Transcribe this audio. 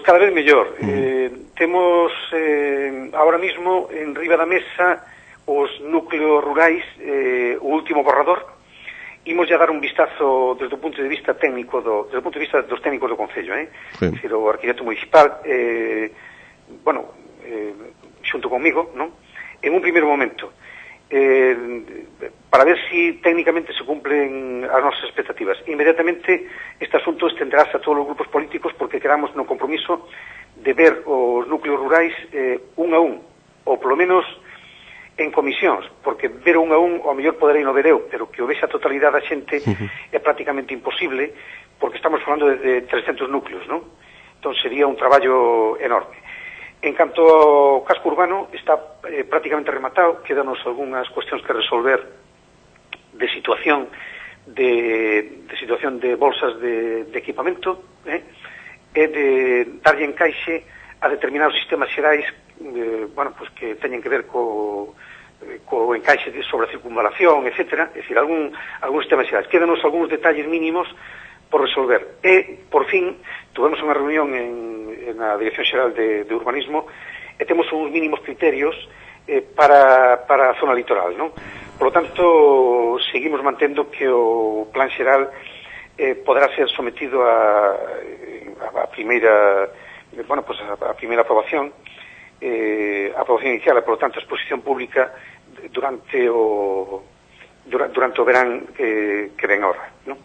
Pois cada vez mellor. Temos ahora mismo en riba da mesa os núcleos rurais, o último borrador. Imos ya dar un vistazo desde o punto de vista técnico desde o punto de vista dos técnicos do Concello, Sí. Decir, o arquitecto municipal, xunto comigo, non? En un primeiro momento, para ver si técnicamente se cumplen as nosas expectativas. Inmediatamente este asunto estenderase a todos os grupos políticos porque quedamos no compromiso de ver os núcleos rurais un a un, ou polo menos en comisións, porque ver un a un ao mellor poderei no ver eu, pero que o vexa a totalidade da xente é prácticamente imposible, porque estamos falando de 300 núcleos, non? Entón sería un traballo enorme. En canto ao casco urbano, está prácticamente rematado, quedanos algunhas cuestións que resolver de situación de bolsas de equipamento, e de darlle encaixe a determinados sistemas xerais pues que teñen que ver co encaixe sobre a circunvalación, etcétera, é dicir, algún sistemas xerais. Quédanos algúns detalles mínimos por resolver. E, por fin, tuvemos unha reunión na Dirección Xeral de Urbanismo e temos uns mínimos criterios para a zona litoral, non? Por lo tanto, seguimos mantendo que o plan xeral poderá ser sometido a primeira a primeira aprobación inicial, e, por lo tanto, a exposición pública durante o verán que ven ahora, non?